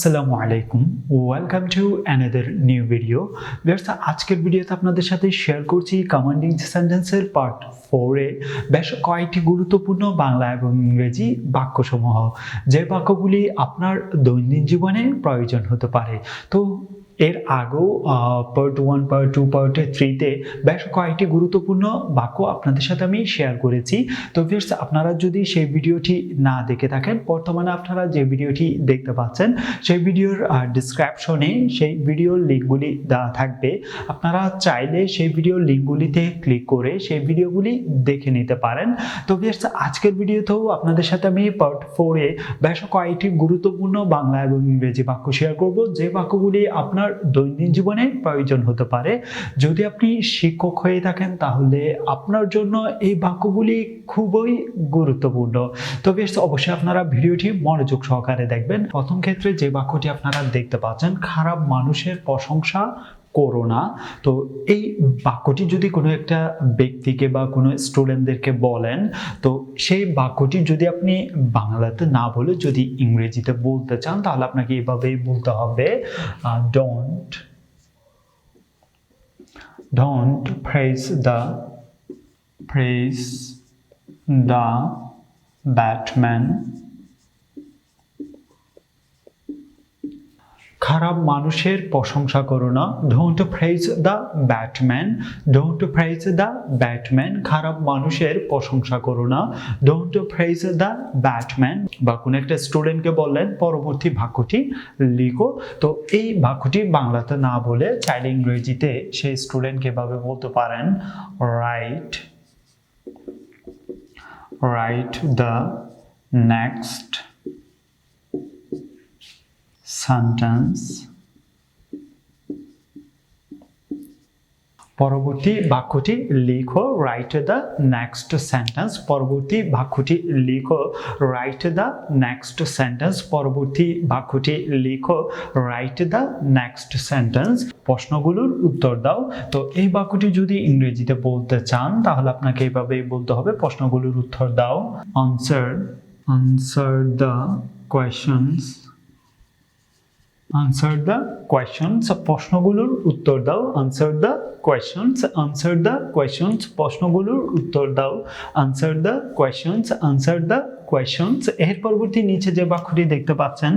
আসসালামু আলাইকুম, welcome to another new video. Viewers, আজকের ভিডিওতে আপনাদের সাথে শেয়ার করছি কমান্ডিং সেন্টেন্সের পার্ট 4-এ বেশ কয়েকটি গুরুত্বপূর্ণ বাংলা এবং ইংরেজি বাক্যসমূহ, যে বাক্যগুলি আপনার দৈনন্দিন জীবনে প্রয়োজন হতে পারে। তো এর আগেও পার্ট 1, পার্ট 2, পার্ট 3-তে বেশ কয়েকটি গুরুত্বপূর্ণ বাক্য আপনাদের সাথে আমি শেয়ার করেছি। তো ভিউয়ার্স, আপনারা যদি সেই ভিডিওটি না দেখে থাকেন, বর্তমানে আপনারা যে ভিডিওটি দেখতে পাচ্ছেন সেই ভিডিওর ডিসক্রিপশনে সেই ভিডিওর লিঙ্কগুলি দেওয়া থাকবে। আপনারা চাইলে সেই ভিডিওর লিঙ্কগুলিতে ক্লিক করে সেই ভিডিওগুলি দেখে নিতে পারেন। তো ভিউয়ার্স, আজকের ভিডিওতেও আপনাদের সাথে আমি পার্ট 4-এ বেশ কয়েকটি গুরুত্বপূর্ণ বাংলা এবং ইংরেজি বাক্য শেয়ার করব, যে বাক্যগুলি আপনার দৈনন্দিন জীবনে প্রয়োজন হতে পারে। যদি আপনি শিক্ষক হয়ে থাকেন তাহলে আপনার জন্য এই বাক্যগুলি খুবই গুরুত্বপূর্ণ। তো বেশ, অবশ্যই আপনারা ভিডিওটি মনোযোগ সহকারে দেখবেন। প্রথম ক্ষেত্রে যে বাক্যটি আপনারা দেখতে পাচ্ছেন, খারাপ মানুষের প্রশংসা করো না। তো এই বাক্যটি যদি কোনো একটা ব্যক্তিকে বা কোনো স্টুডেন্টদেরকে বলেন, তো সেই বাক্যটি যদি আপনি বাংলাতে না বলে যদি ইংরেজিতে বলতে চান, তাহলে আপনাকে এভাবেই বলতে হবে, don't praise the Batman. খারাপ মানুষের প্রশংসা করো না। Don't praise the Batman. Don't praise the Batman. খারাপ মানুষের প্রশংসা করো না। Don't praise the Batman. বা কোন একটা স্টুডেন্টকে বললেন, পরবর্তী বাক্যটি লিখো। তো এই বাক্যটি বাংলাতে না বলে চাইলে ইংরেজিতে সেই স্টুডেন্টকে এভাবে বলতে পারেন, write the next sentence. পরবর্তী বাক্যটি লিখো, write the next sentence. পরবর্তী বাক্যটি লিখো, write the next sentence. পরবর্তী বাক্যটি লিখো, write the next sentence. প্রশ্নগুলোর উত্তর দাও। তো এই বাক্যটি যদি ইংরেজিতে বলতে চান, তাহলে আপনাকে এইভাবেই বলতে হবে, প্রশ্নগুলোর উত্তর দাও। answer the questions. Answer the questions. প্রশ্নগুলোর উত্তর দাও। Answer the questions. Answer the questions. প্রশ্নগুলোর উত্তর দাও। Answer the questions. Answer the questions. এর পরবর্তী নিচে যে বাক্যটি দেখতে পাচ্ছেন,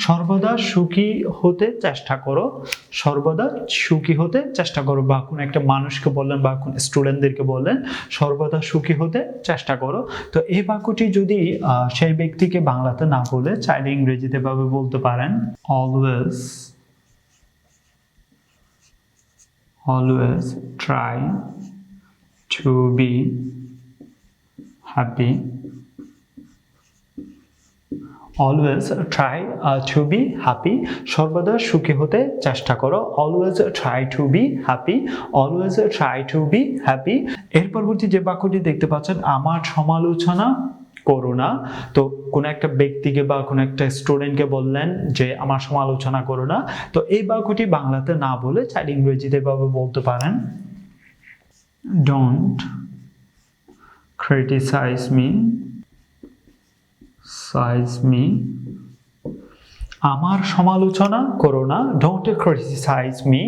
সর্বদা সুখী হতে চেষ্টা করো। সর্বদা সুখী হতে চেষ্টা করো। বা কোনো একটা মানুষকে বললেন বা কোন স্টুডেন্টদেরকে বললেন, সর্বদা সুখী হতে চেষ্টা করো। তো এই বাক্যটি যদি সেই ব্যক্তিকে বাংলাতে না বলে চাইলে ইংরেজিতে ভাবে বলতে পারেন, always try to be happy. Always try to be happy. সর্বদা সুখী হতে চেষ্টা করো। Always try to be happy. Always try to be happy. এর পরবর্তী যে বাক্যটি দেখতে পাচ্ছেন, আমার সমালোচনা করো না। তো কোন একটা ব্যক্তিকে বা কোন একটা স্টুডেন্টকে বললেন যে আমার সমালোচনা করো না। তো এই বাক্যটি বাংলাতে না বলে চাইলে ইংরেজিতে ভাবে বলতে পারেন, don't criticize me. আমার সমালোচনা করো না। Don't criticize me.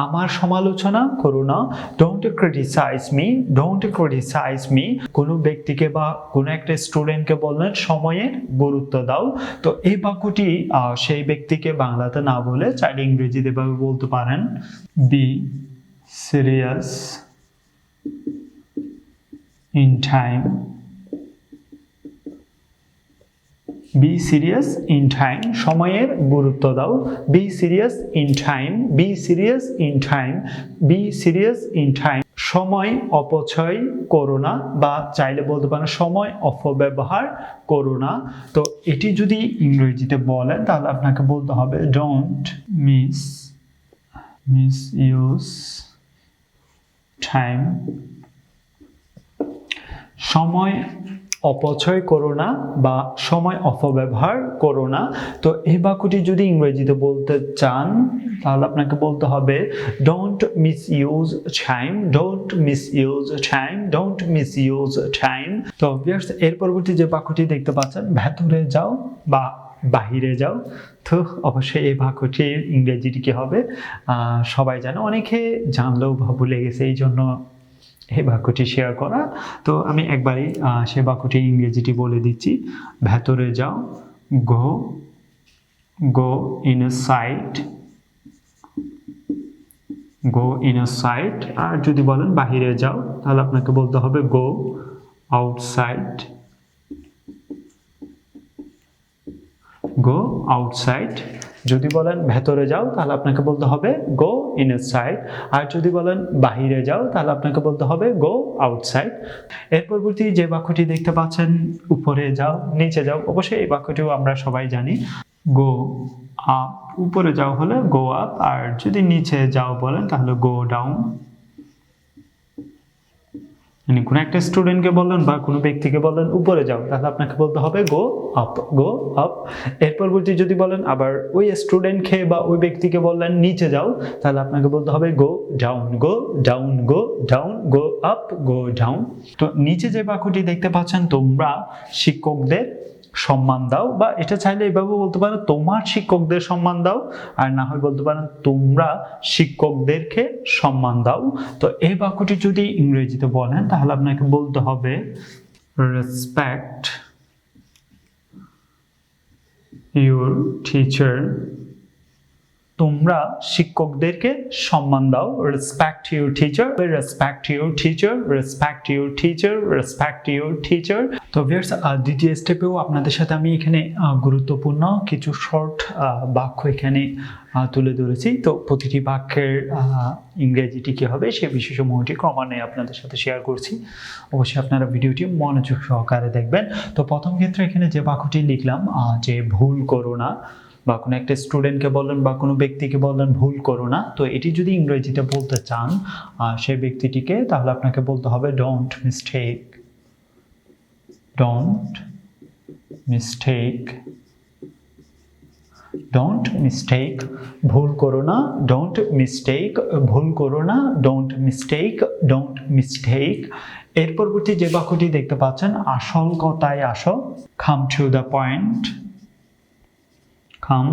আমার সমালোচনা করো না। Don't criticize me. Don't criticize me. কোনো ব্যক্তিকে বা কোনো একটা স্টুডেন্টকে বললেন, সময়ের গুরুত্ব দাও। তো এই বাক্যটি সেই ব্যক্তিকে বাংলাতে না বলে চাইলে ইংরেজিতে ভাবে বলতে পারেন, be serious in time. Be serious in time. সময়ের গুরুত্ব দাও। Be serious in time. Be serious in time. Be serious in time. সময় অপচয় করো না, বা চাইলে বলতে পারেন সময় অপব্যবহার করো না। তো এটি যদি ইংরেজিতে বলেন, তাহলে আপনাকে বলতে হবে, don't misuse time. সময় অপচয় করো না বা সময় অপব্যবহার করো না। তো এই বাক্যটি যদি ইংরেজিতে বলতে চান, তাহলে আপনাকে বলতে হবে, don't misuse time. Don't misuse time. Don't misuse time. তো ভিউয়ার্স, এর পরবর্তী যে বাক্যটি দেখতে পাচ্ছেন, ভেতরে যাও বা বাহিরে যাও। তো অবশ্যই এই বাক্যটির ইংরেজিটি কি হবে সবাই জানে, অনেকে জানলেও বা ভুলে গেছে, এই জন্য এই বাক্যটি শেয়ার করা। তো আমি একবারই সে বাক্যটির ইংরেজিটি বলে দিচ্ছি। ভেতরে যাও, গো গো ইনসাইড, গো ইনসাইড। আর যদি বলেন বাহিরে যাও তাহলে আপনাকে বলতে হবে গো আউটসাইড, গো আউটসাইড। যদি বলেন ভেতরে যাও তাহলে আপনাকে বলতে হবে গো ইনসাইড। আর যদি বলেন বাহিরে যাও তাহলে আপনাকে বলতে হবে গো আউটসাইড। এর পরবর্তী যে বাক্যটি দেখতে পাচ্ছেন, উপরে যাও, নিচে যাও, অবশ্যই এই বাক্যটিও আমরা সবাই জানি। গো আপ, উপরে যাও হলে গো আপ, আর যদি নিচে যাও বলেন তাহলে গো ডাউন। মানে কোনো একটা স্টুডেন্টকে বললেন বা কোনো ব্যক্তিকে বললেন উপরে যাও, তাহলে আপনাকে বলতে হবে গো আপ, গো আপ। এর পরবর্তী যদি বলেন আবার ওই স্টুডেন্টকে বা ওই ব্যক্তিকে বললেন নিচে যাও, তাহলে আপনাকে বলতে হবে go down, go down, go down, go up, go down. তো নিচে যে বাক্যটি দেখতে পাচ্ছেন, তোমরা শিক্ষকদের সম্মান দাও, বা এটা চাইলে এভাবে বলতে পারো তোমার শিক্ষকদের সম্মান দাও, আর না হয় বলতে পারেন তোমরা শিক্ষকদেরকে সম্মান দাও। তো এই বাক্যটি যদি ইংরেজিতে বলেন তাহলে আপনাকে বলতে হবে রেসপেক্ট ইউর টিচার, তোমরা শিক্ষকদেরকে সম্মান দাও। Respect your teacher, respect your teacher, respect your teacher, respect your teacher. তো ভিউয়ার্স, দ্বিতীয় স্টেপেও আপনাদের সাথে আমি এখানে গুরুত্বপূর্ণ কিছু শর্ট বাক্য এখানে তুলে ধরেছি। তো প্রতিটি বাক্যের ইংরেজিটি কী হবে সে বিশেষসমূহটি ক্রমান্বয়ে আপনাদের সাথে শেয়ার করছি। অবশ্যই আপনারা ভিডিওটি মনোযোগ সহকারে দেখবেন। তো প্রথম ক্ষেত্রে এখানে যে বাক্যটি লিখলাম যে ভুল করো না, বা কোনো একটা স্টুডেন্টকে বললেন বা কোনো ব্যক্তিকে বললেন ভুল করো না, তো এটি যদি ইংরেজিতে বলতে চান সেই ব্যক্তিটিকে, তাহলে আপনাকে বলতে হবে don't mistake, don't mistake, don't mistake, ভুল করো না, ডোন্ট মিস্টেক, ভুল করো না, ডোন্ট মিস্টেক, ডোন্ট মিস্টেক। এর পরবর্তী যে বাক্যটি দেখতে পাচ্ছেন, আসল কথায় আসো, come to the point, come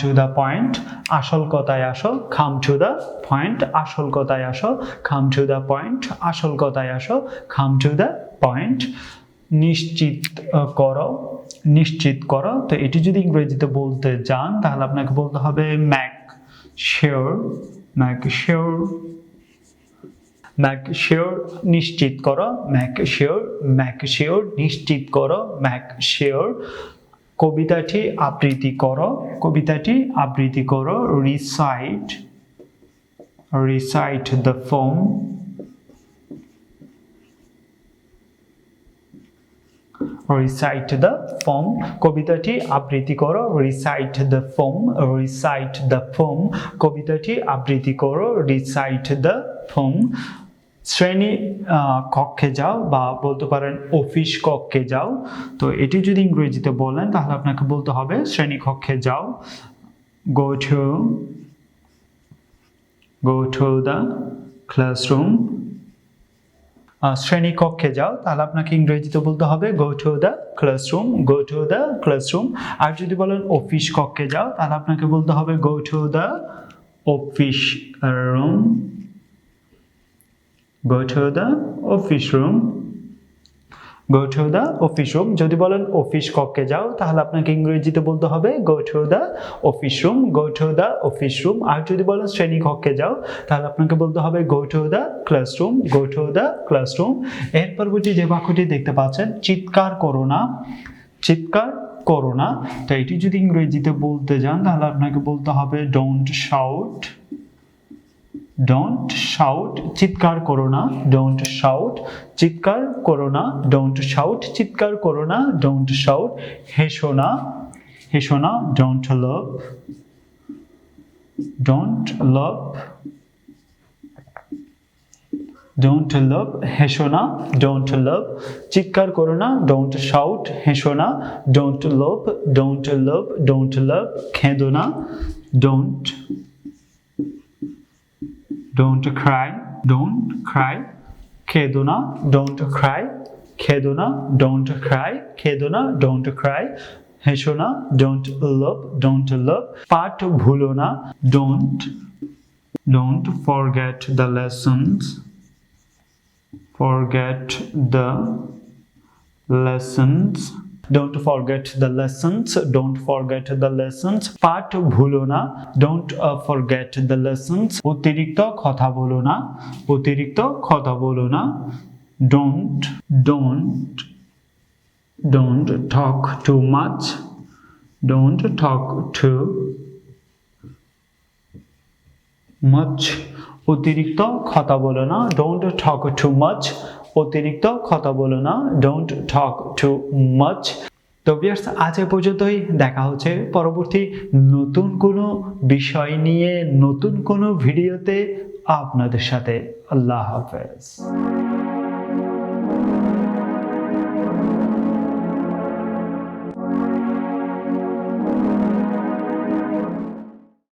to the point, আসল কথায় আসো, come to the point, আসল কথায় আসো, come to the point, আসল কথায় আসো, come to the point। নিশ্চিত করো, নিশ্চিত করো। তো এটি যদি ইংরেজিতে বলতে যান তাহলে আপনাকে বলতে হবে make sure, make sure, make sure, নিশ্চিত করো, make sure, make sure, নিশ্চিত করো, make sure। কবিতাটি আবৃত্তি করো, কবিতাটি আবৃত্তি করো, recite, recite the poem, recite the poem, কবিতাটি আবৃত্তি করো, recite the poem, recite the poem, কবিতাটি আবৃত্তি করো, recite the poem। শ্রেণী কক্ষে যাও, বা বলতে পারেন অফিস কক্ষে যাও। তো এটি যদি ইংরেজিতে বলেন তাহলে আপনাকে বলতে হবে শ্রেণী কক্ষে যাও, go to the classroom। শ্রেণী কক্ষে যাও, তাহলে আপনাকে ইংরেজিতে বলতে হবে go to the classroom, go to the classroom। আর যদি বলেন অফিস কক্ষে যাও তাহলে আপনাকে বলতে হবে go to the office room, go to the office room, go to the office room। যদি বলেন অফিস কক্ষে যাও তাহলে আপনাকে ইংরেজিতে বলতে হবে go to the office room, go to the office room। আর যদি বলেন শ্রেণী কক্ষে যাও তাহলে আপনাকে বলতে হবে go to the classroom, go to the classroom। এর পরবর্তী যে বাক্যটি দেখতে পাচ্ছেন, চিৎকার করো না, চিৎকার করো না। তো এটি যদি ইংরেজিতে বলতে যান তাহলে আপনাকে বলতে হবে don't shout, don't shout, চিৎকার করো না, don't shout, চিৎকার করো না, don't shout, চিৎকার করো না, don't shout। হেসো না, হেসো না, don't laugh, don't laugh, don't laugh, হেসো না, don't laugh, চিৎকার করো না, don't shout, হেসো না, don't laugh, don't laugh, don't laugh। কেঁদো না, don't cry, don't cry, কেঁদো না, don't cry, কেঁদো না, don't cry, কেঁদো না, don't cry, হেসো না, don't look, পাঠ ভুলো না, don't forget the lessons, don't forget the lessons, পাঠ ভুলো না, don't forget the lessons, অতিরিক্ত কথা বলো না, don't talk too much, অতিরিক্ত কথা বলো না, don't talk too much, অতিরিক্ত কথা বলো না, don't talk too much। তো ভিউয়ার্স, আজ এ পর্যন্তই। দেখা হচ্ছে পরবর্তী নতুন কোনো বিষয় নিয়ে নতুন কোনো ভিডিওতে আপনাদের সাথে। আল্লাহ হাফেজ।